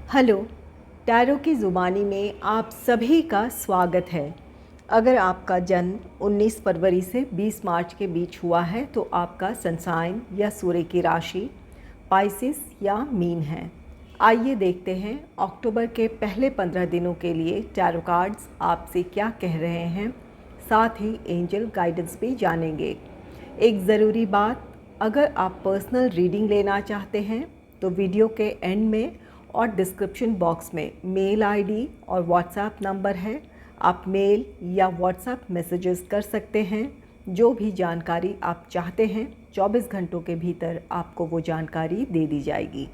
Hello, tarot की ज़ुबानी में आप सभी का स्वागत है। अगर आपका जन्म 19 फरवरी से 20 मार्च के बीच हुआ है तो आपका सन साइन या सूर्य की राशि पाइसिस या मीन है। आइए देखते हैं अक्टूबर के पहले 15 दिनों के लिए टैरो कार्ड्स आपसे क्या कह रहे हैं। साथ ही एंजल गाइडेंस भी जानेंगे। एक ज़रूरी बात, अगर आप पर्सनल रीडिंग लेना चाहते हैं तो वीडियो के एंड में और डिस्क्रिप्शन बॉक्स में मेल आईडी और व्हाट्सएप नंबर है। आप मेल या व्हाट्सएप मैसेजेस कर सकते हैं। जो भी जानकारी आप चाहते हैं 24 घंटों के भीतर आपको वो जानकारी दे दी जाएगी।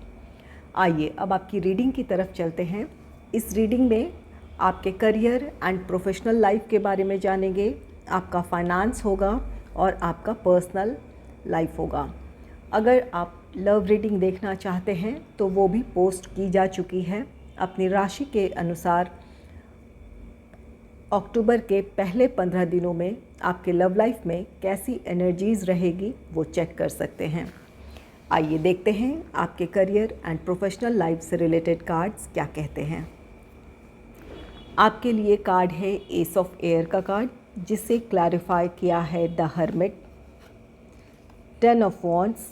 आइए अब आपकी रीडिंग की तरफ चलते हैं। इस रीडिंग में आपके करियर एंड प्रोफेशनल लाइफ के बारे में जानेंगे, आपका फाइनेंस होगा और आपका पर्सनल लाइफ होगा। अगर आप लव रीडिंग देखना चाहते हैं तो वो भी पोस्ट की जा चुकी है। अपनी राशि के अनुसार अक्टूबर के पहले 15 दिनों में आपके लव लाइफ में कैसी एनर्जीज़ रहेगी वो चेक कर सकते हैं। आइए देखते हैं आपके करियर एंड प्रोफेशनल लाइफ से रिलेटेड कार्ड्स क्या कहते हैं। आपके लिए कार्ड है एस ऑफ एयर का कार्ड, जिसे क्लैरिफाई किया है the hermit, 10 of wands,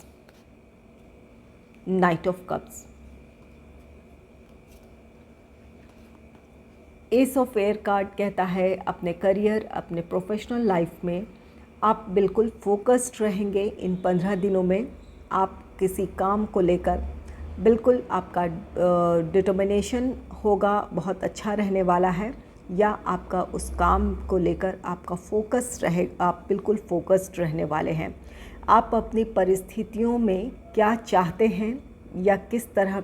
night of cups. S of air card कहता है अपने करियर, अपने प्रोफेशनल लाइफ में आप बिल्कुल फोकस्ड रहेंगे। इन 15 दिनों में आप किसी काम को लेकर बिल्कुल आपका डिटर्मिनेशन होगा, बहुत अच्छा रहने वाला है, या आपका उस काम को लेकर आपका फोकस रहे, आप बिल्कुल फोकस्ड रहने वाले हैं। आप अपनी परिस्थितियों में क्या चाहते हैं या किस तरह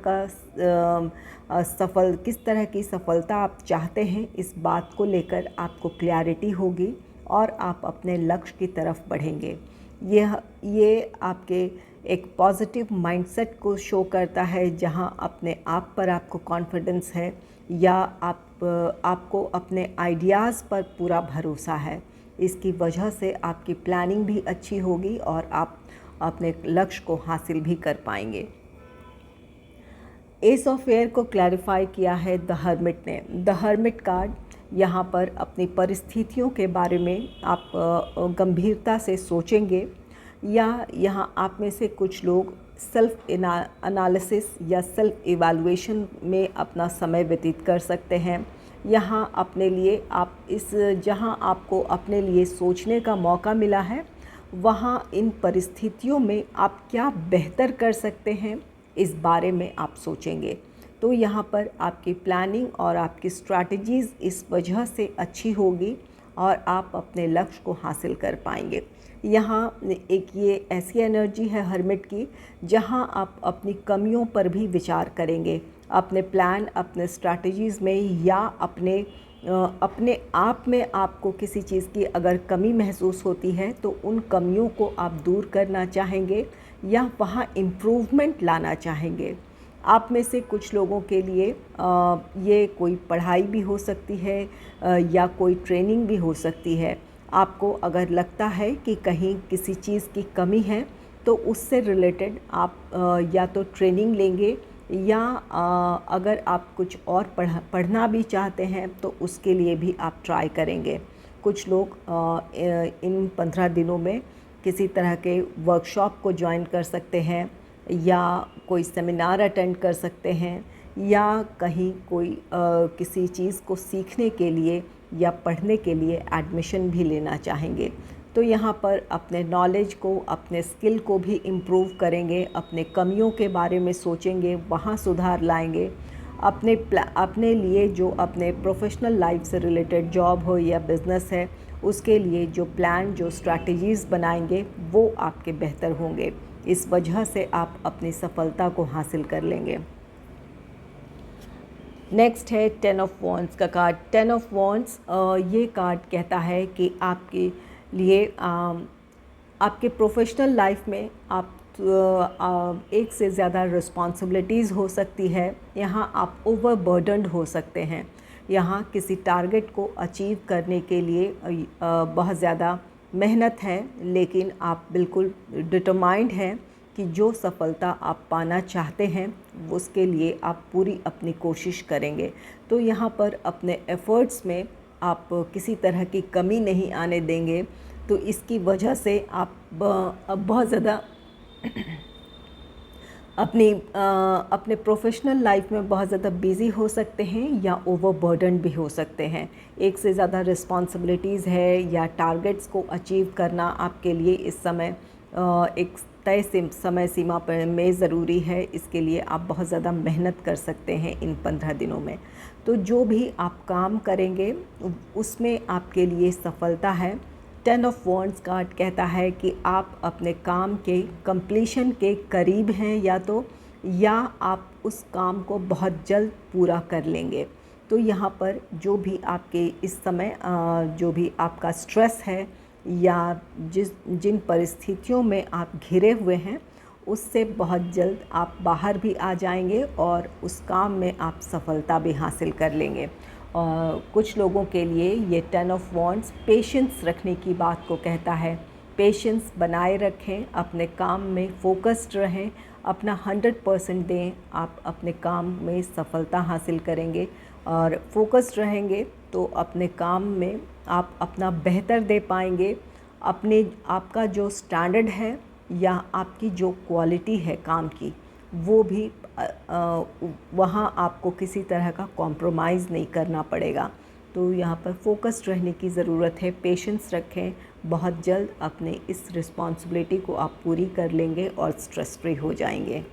की सफलता आप चाहते हैं, इस बात को लेकर आपको क्लैरिटी होगी और आप अपने लक्ष्य की तरफ बढ़ेंगे। ये आपके एक पॉजिटिव माइंडसेट को शो करता है, जहां अपने आप पर आपको कॉन्फिडेंस है या आपको अपने आइडियाज़ पर पूरा भरोसा है। इसकी वजह से आपकी प्लानिंग भी अच्छी होगी और आप अपने लक्ष्य को हासिल भी कर पाएंगे। एस ऑफ एयर को क्लैरिफाई किया है द हर्मिट ने। द हर्मिट कार्ड यहाँ पर अपनी परिस्थितियों के बारे में आप गंभीरता से सोचेंगे, या यहाँ आप में से कुछ लोग सेल्फ एनालिसिस या सेल्फ इवैल्यूएशन में अपना समय व्यतीत कर सकते हैं। यहाँ अपने लिए जहाँ आपको अपने लिए सोचने का मौका मिला है, वहाँ इन परिस्थितियों में आप क्या बेहतर कर सकते हैं, इस बारे में आप सोचेंगे। तो यहाँ पर आपकी प्लानिंग और आपकी स्ट्रैटेजीज़ इस वजह से अच्छी होगी और आप अपने लक्ष्य को हासिल कर पाएंगे। यहाँ एक ये ऐसी एनर्जी है हर्मिट की, जहाँ आप अपनी कमियों पर भी विचार करेंगे। अपने प्लान, अपने स्ट्रैटेजीज़ में या अपने आप में आपको किसी चीज़ की अगर कमी महसूस होती है तो उन कमियों को आप दूर करना चाहेंगे या वहाँ इम्प्रूवमेंट लाना चाहेंगे। आप में से कुछ लोगों के लिए ये कोई पढ़ाई भी हो सकती है या कोई ट्रेनिंग भी हो सकती है। आपको अगर लगता है कि कहीं किसी चीज़ की कमी है तो उससे रिलेटेड आप या तो ट्रेनिंग लेंगे या अगर आप कुछ और पढ़ना भी चाहते हैं तो उसके लिए भी आप ट्राई करेंगे। कुछ लोग इन 15 दिनों में किसी तरह के वर्कशॉप को ज्वाइन कर सकते हैं या कोई सेमिनार अटेंड कर सकते हैं या कहीं कोई किसी चीज़ को सीखने के लिए या पढ़ने के लिए एडमिशन भी लेना चाहेंगे। तो यहाँ पर अपने नॉलेज को, अपने स्किल को भी इम्प्रूव करेंगे, अपने कमियों के बारे में सोचेंगे, वहाँ सुधार लाएंगे। अपने लिए जो अपने प्रोफेशनल लाइफ से रिलेटेड जॉब हो या बिज़नेस है, उसके लिए जो प्लान, जो स्ट्रैटेजीज़ बनाएंगे वो आपके बेहतर होंगे। इस वजह से आप अपनी सफलता को हासिल कर लेंगे। नेक्स्ट है 10 ऑफ वॉन्ड्स का कार्ड। 10 ऑफ वॉन्ड्स ये कार्ड कहता है कि आपके लिए आपके प्रोफेशनल लाइफ में एक से ज़्यादा रिस्पॉन्सिबिलिटीज़ हो सकती है। यहाँ आप ओवरबर्डन्ड हो सकते हैं। यहाँ किसी टारगेट को अचीव करने के लिए बहुत ज़्यादा मेहनत है, लेकिन आप बिल्कुल डिटरमाइंड हैं कि जो सफलता आप पाना चाहते हैं उसके लिए आप पूरी अपनी कोशिश करेंगे। तो यहाँ पर अपने एफ़र्ट्स में आप किसी तरह की कमी नहीं आने देंगे। तो इसकी वजह से आप अब बहुत ज़्यादा अपने प्रोफेशनल लाइफ में बहुत ज़्यादा बिज़ी हो सकते हैं या ओवरबर्डन भी हो सकते हैं। एक से ज़्यादा रिस्पॉन्सिबिलिटीज़ है या टारगेट्स को अचीव करना आपके लिए इस समय एक तय समय सीमा पर में ज़रूरी है। इसके लिए आप बहुत ज़्यादा मेहनत कर सकते हैं इन 15 दिनों में। तो जो भी आप काम करेंगे उसमें आपके लिए सफलता है। 10 ऑफ वॉन्ड्स कार्ड कहता है कि आप अपने काम के कंप्लीशन के करीब हैं या आप उस काम को बहुत जल्द पूरा कर लेंगे। तो यहाँ पर जो भी आपके इस समय जो भी आपका स्ट्रेस है या जिन परिस्थितियों में आप घिरे हुए हैं उससे बहुत जल्द आप बाहर भी आ जाएंगे और उस काम में आप सफलता भी हासिल कर लेंगे। कुछ लोगों के लिए ये 10 ऑफ वॉन्ड्स पेशेंस रखने की बात को कहता है। पेशेंस बनाए रखें, अपने काम में फोकस्ड रहें, अपना 100% दें, आप अपने काम में सफलता हासिल करेंगे। और फोकस्ड रहेंगे तो अपने काम में आप अपना बेहतर दे पाएंगे। आपका जो स्टैंडर्ड है या आपकी जो क्वालिटी है काम की वो भी वहाँ आपको किसी तरह का कॉम्प्रोमाइज़ नहीं करना पड़ेगा। तो यहाँ पर फोकस्ड रहने की ज़रूरत है। पेशेंस रखें, बहुत जल्द अपने इस रिस्पॉन्सिबिलिटी को आप पूरी कर लेंगे और स्ट्रेस फ्री हो जाएंगे।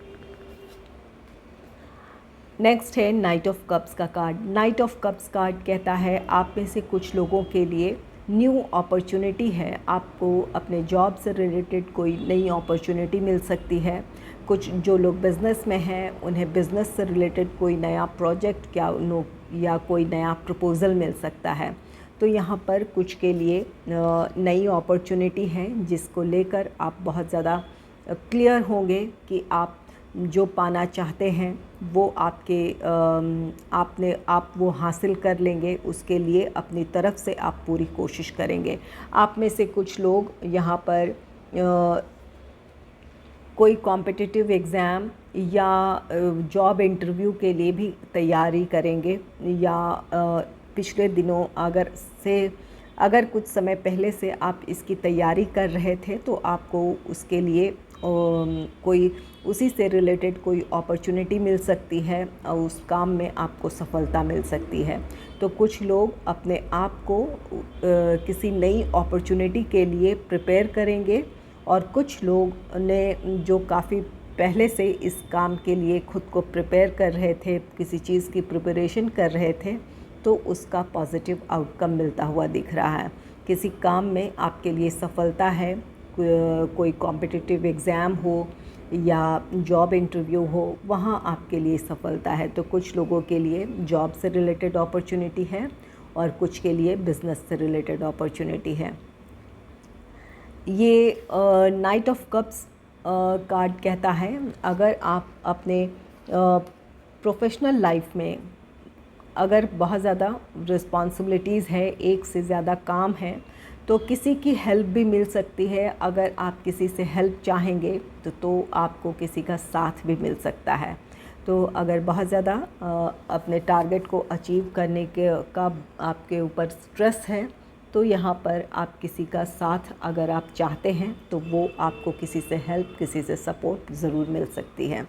नेक्स्ट है नाइट ऑफ कप्स का card. Night of cups card कहता है आप में से कुछ लोगों के लिए न्यू अपॉर्चुनिटी है। आपको अपने जॉब से रिलेटेड कोई नई अपॉर्चुनिटी मिल सकती है। कुछ जो लोग बिज़नेस में हैं उन्हें बिज़नेस से रिलेटेड कोई नया प्रोजेक्ट या कोई नया प्रपोज़ल मिल सकता है। तो यहाँ पर कुछ के लिए नई अपॉर्चुनिटी है जिसको लेकर आप बहुत ज़्यादा क्लियर होंगे कि आप जो पाना चाहते हैं वो आप वो हासिल कर लेंगे। उसके लिए अपनी तरफ से आप पूरी कोशिश करेंगे। आप में से कुछ लोग यहाँ पर कोई कॉम्पिटिटिव एग्ज़ाम या जॉब इंटरव्यू के लिए भी तैयारी करेंगे या पिछले दिनों अगर कुछ समय पहले से आप इसकी तैयारी कर रहे थे तो आपको उसके लिए कोई उसी से रिलेटेड कोई अपॉर्चुनिटी मिल सकती है और उस काम में आपको सफलता मिल सकती है। तो कुछ लोग अपने आप को किसी नई अपॉर्चुनिटी के लिए प्रिपेयर करेंगे और कुछ लोग ने जो काफ़ी पहले से इस काम के लिए खुद को प्रिपेयर कर रहे थे, किसी चीज़ की प्रिपरेशन कर रहे थे, तो उसका पॉजिटिव आउटकम मिलता हुआ दिख रहा है। किसी काम में आपके लिए सफलता है, कोई कॉम्पिटिटिव एग्ज़ाम हो या जॉब इंटरव्यू हो, वहाँ आपके लिए सफलता है। तो कुछ लोगों के लिए जॉब से रिलेटेड अपॉर्चुनिटी है और कुछ के लिए बिज़नेस से रिलेटेड अपॉर्चुनिटी है। ये नाइट ऑफ कप्स कार्ड कहता है अगर आप अपने प्रोफेशनल लाइफ में अगर बहुत ज़्यादा रिस्पॉन्सिबिलिटीज़ है, एक से ज़्यादा काम है, तो किसी की हेल्प भी मिल सकती है। अगर आप किसी से हेल्प चाहेंगे तो आपको किसी का साथ भी मिल सकता है। तो अगर बहुत ज़्यादा अपने टारगेट को अचीव करने का आपके ऊपर स्ट्रेस है तो यहाँ पर आप किसी का साथ अगर आप चाहते हैं तो वो आपको किसी से हेल्प, किसी से सपोर्ट ज़रूर मिल सकती है।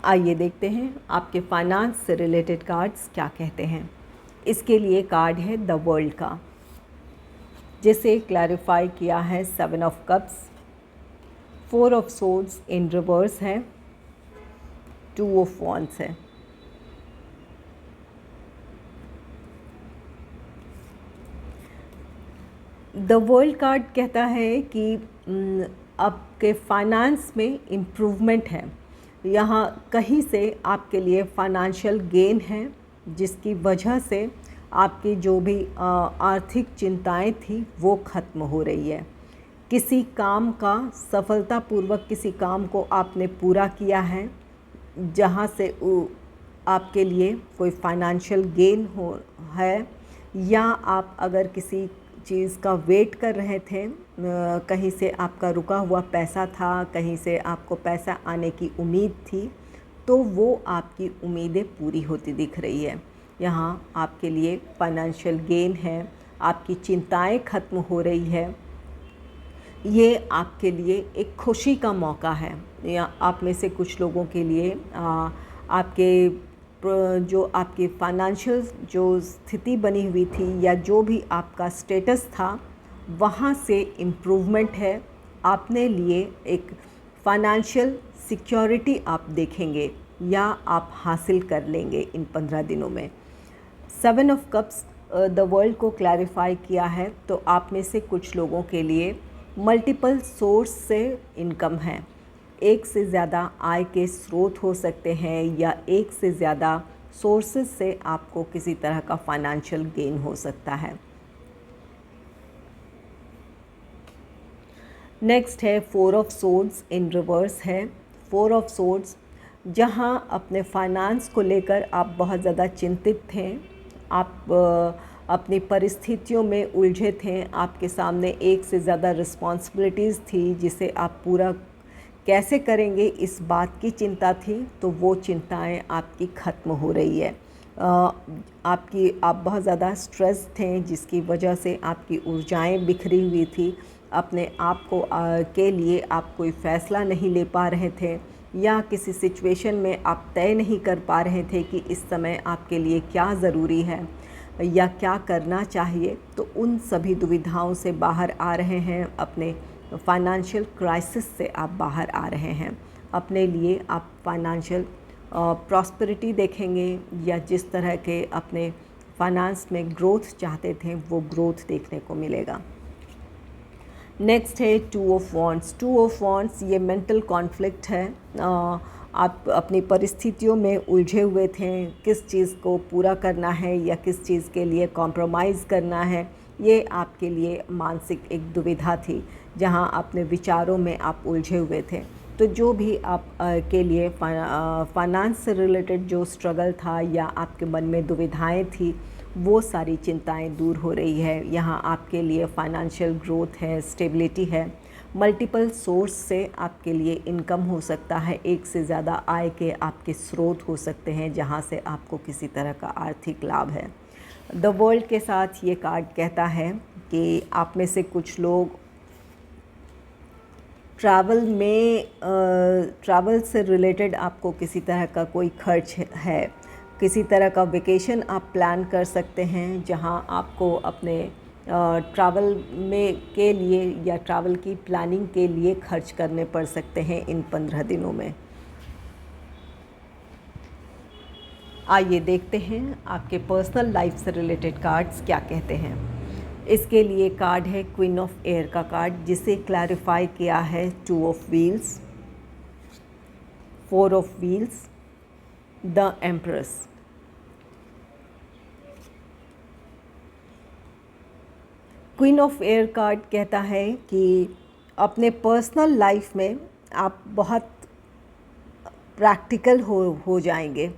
आइए देखते हैं आपके फाइनेंस से रिलेटेड कार्ड्स क्या कहते हैं। इसके लिए कार्ड है द वर्ल्ड का, जिसे क्लैरिफाई किया है 7 of cups, 4 of swords in reverse है, 2 ऑफ वॉन्ड्स है। द वर्ल्ड कार्ड कहता है कि आपके फाइनेंस में इम्प्रूवमेंट है। यहाँ कहीं से आपके लिए फाइनेंशियल गेन है जिसकी वजह से आपकी जो भी आर्थिक चिंताएं थी वो ख़त्म हो रही है। किसी काम का सफलतापूर्वक किसी काम को आपने पूरा किया है जहाँ से आपके लिए कोई फाइनेंशियल गेन हो है, या आप अगर किसी चीज़ का वेट कर रहे थे, कहीं से आपका रुका हुआ पैसा था, कहीं से आपको पैसा आने की उम्मीद थी, तो वो आपकी उम्मीदें पूरी होती दिख रही है। यहाँ आपके लिए फाइनेंशियल गेन है, आपकी चिंताएं खत्म हो रही है। ये आपके लिए एक खुशी का मौका है। या आप में से कुछ लोगों के लिए जो आपकी फाइनेंशियल जो स्थिति बनी हुई थी या जो भी आपका स्टेटस था, वहाँ से इम्प्रूवमेंट है। आपने लिए एक फाइनेंशियल सिक्योरिटी आप देखेंगे या आप हासिल कर लेंगे इन 15 दिनों में। 7 ऑफ कप्स द वर्ल्ड को क्लैरिफाई किया है, तो आप में से कुछ लोगों के लिए मल्टीपल सोर्स से इनकम है। एक से ज़्यादा आय के स्रोत हो सकते हैं या एक से ज़्यादा सोर्सेज से आपको किसी तरह का फाइनेंशियल गेन हो सकता है। नेक्स्ट है 4 ऑफ सोर्ड्स इन रिवर्स है। 4 ऑफ सोर्ड्स जहां अपने फाइनेंस को लेकर आप बहुत ज़्यादा चिंतित थे, आप अपनी परिस्थितियों में उलझे थे, आपके सामने एक से ज़्यादा रिस्पॉन्सिबिलिटीज़ थी जिसे आप पूरा कैसे करेंगे इस बात की चिंता थी, तो वो चिंताएं आपकी ख़त्म हो रही है। आप बहुत ज़्यादा स्ट्रेस थे जिसकी वजह से आपकी ऊर्जाएं बिखरी हुई थी। अपने आप को के लिए आप कोई फ़ैसला नहीं ले पा रहे थे या किसी सिचुएशन में आप तय नहीं कर पा रहे थे कि इस समय आपके लिए क्या ज़रूरी है या क्या करना चाहिए। तो उन सभी दुविधाओं से बाहर आ रहे हैं, अपने फाइनेंशियल क्राइसिस से आप बाहर आ रहे हैं। अपने लिए आप फाइनेंशियल प्रॉस्पेरिटी देखेंगे या जिस तरह के अपने फाइनेंस में ग्रोथ चाहते थे वो ग्रोथ देखने को मिलेगा। नेक्स्ट है 2 ऑफ वॉन्ड्स। 2 ऑफ वॉन्ड्स ये मेंटल कॉन्फ्लिक्ट है। आप अपनी परिस्थितियों में उलझे हुए थे, किस चीज़ को पूरा करना है या किस चीज़ के लिए कॉम्प्रोमाइज़ करना है, ये आपके लिए मानसिक एक दुविधा थी जहां अपने विचारों में आप उलझे हुए थे। तो जो भी आप के लिए फाइनेंस से रिलेटेड जो स्ट्रगल था या आपके मन में दुविधाएं थी, वो सारी चिंताएं दूर हो रही है। यहाँ आपके लिए फाइनेंशियल ग्रोथ है, स्टेबिलिटी है। मल्टीपल सोर्स से आपके लिए इनकम हो सकता है, एक से ज़्यादा आय के आपके स्रोत हो सकते हैं जहाँ से आपको किसी तरह का आर्थिक लाभ है। द वर्ल्ड के साथ ये कार्ड कहता है कि आप में से कुछ लोग ट्रैवल से रिलेटेड आपको किसी तरह का कोई खर्च है, किसी तरह का वेकेशन आप प्लान कर सकते हैं जहां आपको अपने ट्रैवल के लिए या ट्रैवल की प्लानिंग के लिए खर्च करने पड़ सकते हैं इन 15 दिनों में। आइए देखते हैं आपके पर्सनल लाइफ से रिलेटेड कार्ड्स क्या कहते हैं। इसके लिए कार्ड है क्वीन ऑफ एयर का कार्ड, जिसे क्लैरिफाई किया है 2 of wheels, 4 of wheels, the empress. Queen of air card कहता है कि अपने पर्सनल लाइफ में आप बहुत प्रैक्टिकल हो जाएंगे।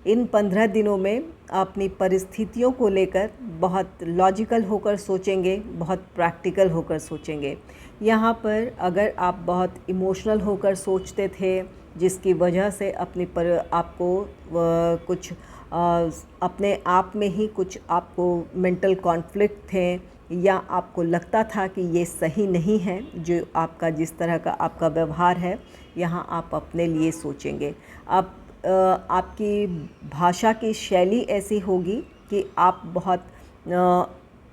इन 15 दिनों में अपनी परिस्थितियों को लेकर बहुत लॉजिकल होकर सोचेंगे, बहुत प्रैक्टिकल होकर सोचेंगे। यहाँ पर अगर आप बहुत इमोशनल होकर सोचते थे जिसकी वजह से आपको कुछ अपने आप में ही कुछ आपको मेंटल कॉन्फ्लिक्ट थे या आपको लगता था कि ये सही नहीं है जो आपका जिस तरह का आपका व्यवहार है, यहाँ आप अपने लिए सोचेंगे। आपकी भाषा की शैली ऐसी होगी कि आप बहुत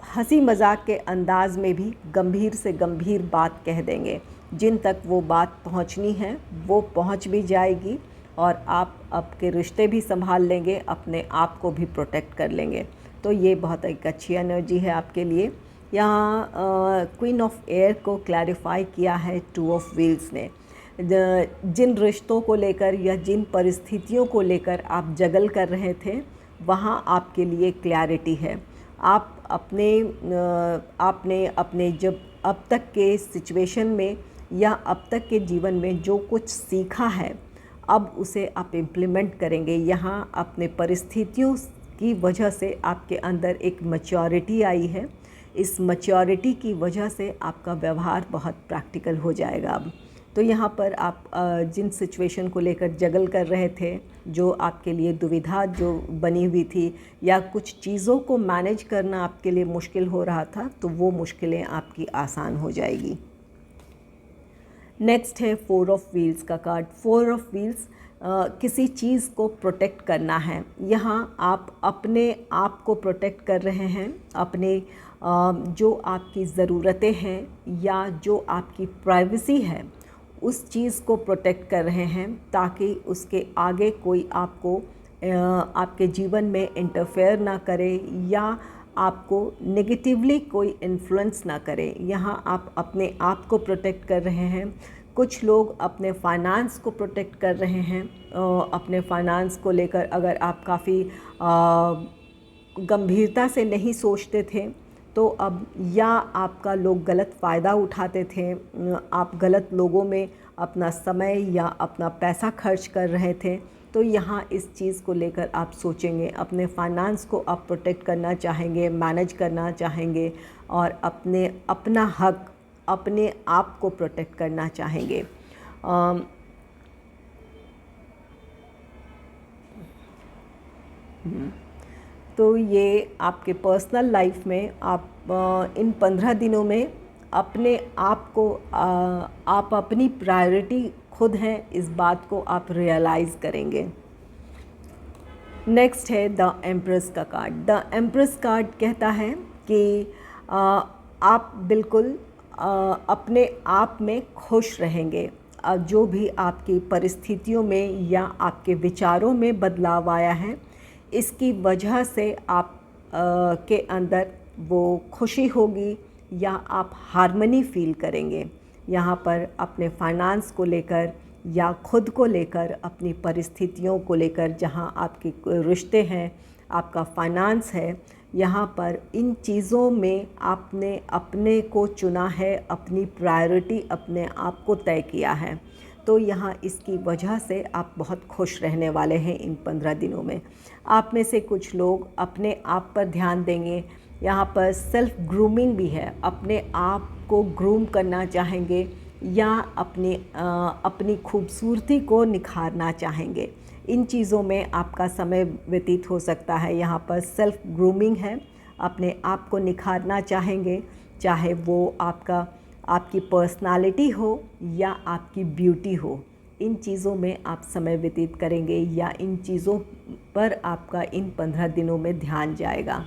हंसी मजाक के अंदाज में भी गंभीर से गंभीर बात कह देंगे। जिन तक वो बात पहुंचनी है वो पहुंच भी जाएगी और आप आपके रिश्ते भी संभाल लेंगे, अपने आप को भी प्रोटेक्ट कर लेंगे। तो ये बहुत एक अच्छी एनर्जी है आपके लिए। यहाँ क्वीन ऑफ एयर को क्लैरिफाई किया है 2 ऑफ व्हील्स ने। जिन रिश्तों को लेकर या जिन परिस्थितियों को लेकर आप जगल कर रहे थे, वहाँ आपके लिए क्लैरिटी है। आपने अपने जब अब तक के सिचुएशन में या अब तक के जीवन में जो कुछ सीखा है, अब उसे आप इम्प्लीमेंट करेंगे। यहाँ अपने परिस्थितियों की वजह से आपके अंदर एक मैच्योरिटी आई है। इस मैच्योरिटी की वजह से आपका व्यवहार बहुत प्रैक्टिकल हो जाएगा अब। तो यहाँ पर आप जिन सिचुएशन को लेकर जगल कर रहे थे, जो आपके लिए दुविधा जो बनी हुई थी, या कुछ चीज़ों को मैनेज करना आपके लिए मुश्किल हो रहा था, तो वो मुश्किलें आपकी आसान हो जाएगी। नेक्स्ट है 4 ऑफ व्हील्स का कार्ड। 4 ऑफ व्हील्स किसी चीज़ को प्रोटेक्ट करना है। यहाँ आप अपने आप को प्रोटेक्ट कर रहे हैं, अपने जो आपकी ज़रूरतें हैं या जो आपकी प्राइवेसी है उस चीज़ को प्रोटेक्ट कर रहे हैं, ताकि उसके आगे कोई आपको आपके जीवन में इंटरफेयर ना करे या आपको नेगेटिवली कोई इन्फ्लुएंस ना करे। यहाँ आप अपने आप को प्रोटेक्ट कर रहे हैं। कुछ लोग अपने फाइनेंस को प्रोटेक्ट कर रहे हैं। अपने फाइनेंस को लेकर अगर आप काफ़ी गंभीरता से नहीं सोचते थे, तो अब या आपका लोग गलत फ़ायदा उठाते थे, आप गलत लोगों में अपना समय या अपना पैसा खर्च कर रहे थे, तो यहाँ इस चीज़ को लेकर आप सोचेंगे। अपने फाइनेंस को आप प्रोटेक्ट करना चाहेंगे, मैनेज करना चाहेंगे और अपना हक अपने आप को प्रोटेक्ट करना चाहेंगे। तो ये आपके पर्सनल लाइफ में आप इन 15 दिनों में अपने आप को आप अपनी प्रायोरिटी खुद हैं, इस बात को आप रियलाइज़ करेंगे। नेक्स्ट है द एम्प्रेस का कार्ड। द एम्प्रेस कार्ड कहता है कि आप बिल्कुल अपने आप में खुश रहेंगे। जो भी आपकी परिस्थितियों में या आपके विचारों में बदलाव आया है, इसकी वजह से आप के अंदर वो खुशी होगी या आप हार्मनी फील करेंगे। यहाँ पर अपने फाइनेंस को लेकर या खुद को लेकर, अपनी परिस्थितियों को लेकर, जहाँ आपके रिश्ते हैं, आपका फाइनेंस है, यहाँ पर इन चीज़ों में आपने अपने को चुना है, अपनी प्रायोरिटी अपने आप को तय किया है। तो यहाँ इसकी वजह से आप बहुत खुश रहने वाले हैं इन 15 दिनों में। आप में से कुछ लोग अपने आप पर ध्यान देंगे। यहाँ पर सेल्फ ग्रूमिंग भी है, अपने आप को ग्रूम करना चाहेंगे या अपनी खूबसूरती को निखारना चाहेंगे। इन चीज़ों में आपका समय व्यतीत हो सकता है। यहाँ पर सेल्फ ग्रूमिंग है, अपने आप को निखारना चाहेंगे, चाहे वो आपकी पर्सनालिटी हो या आपकी ब्यूटी हो। इन चीज़ों में आप समय व्यतीत करेंगे या इन चीज़ों पर आपका इन 15 दिनों में ध्यान जाएगा।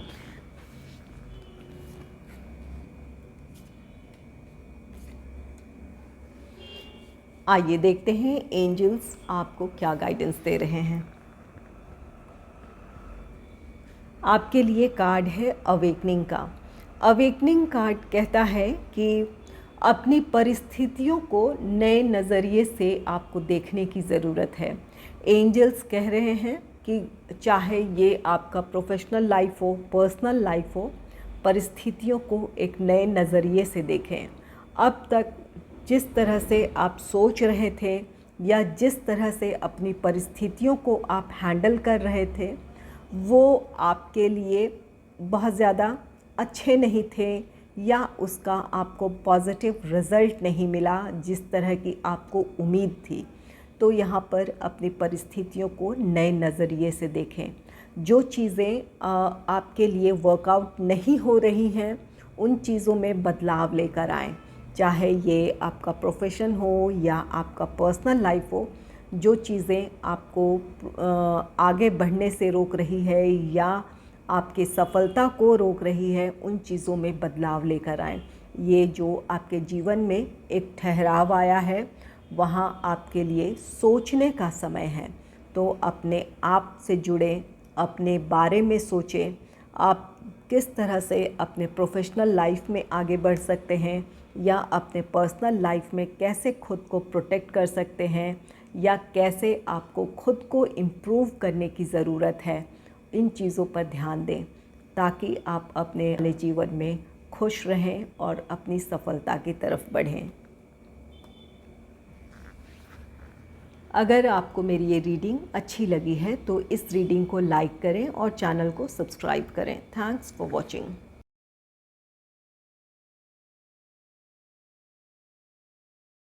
आइए देखते हैं एंजल्स आपको क्या गाइडेंस दे रहे हैं। आपके लिए कार्ड है अवेकनिंग का। अवेकनिंग कार्ड कहता है कि अपनी परिस्थितियों को नए नज़रिए से आपको देखने की ज़रूरत है। एंजल्स कह रहे हैं कि चाहे ये आपका प्रोफेशनल लाइफ हो, पर्सनल लाइफ हो, परिस्थितियों को एक नए नज़रिए से देखें। अब तक जिस तरह से आप सोच रहे थे या जिस तरह से अपनी परिस्थितियों को आप हैंडल कर रहे थे, वो आपके लिए बहुत ज़्यादा अच्छे नहीं थे या उसका आपको पॉजिटिव रिज़ल्ट नहीं मिला जिस तरह की आपको उम्मीद थी। तो यहाँ पर अपनी परिस्थितियों को नए नज़रिए से देखें। जो चीज़ें आपके लिए वर्कआउट नहीं हो रही हैं, उन चीज़ों में बदलाव लेकर आएँ। चाहे ये आपका प्रोफेशन हो या आपका पर्सनल लाइफ हो, जो चीज़ें आपको आगे बढ़ने से रोक रही है या आपके सफलता को रोक रही है, उन चीज़ों में बदलाव लेकर आएँ। ये जो आपके जीवन में एक ठहराव आया है, वहाँ आपके लिए सोचने का समय है। तो अपने आप से जुड़ें, अपने बारे में सोचें, आप किस तरह से अपने प्रोफेशनल लाइफ में आगे बढ़ सकते हैं या अपने पर्सनल लाइफ में कैसे खुद को प्रोटेक्ट कर सकते हैं या कैसे आपको खुद को इम्प्रूव करने की ज़रूरत है। इन चीज़ों पर ध्यान दें ताकि आप अपने जीवन में खुश रहें और अपनी सफलता की तरफ बढ़ें। अगर आपको मेरी ये रीडिंग अच्छी लगी है तो इस रीडिंग को लाइक करें और चैनल को सब्सक्राइब करें। Thanks for watching.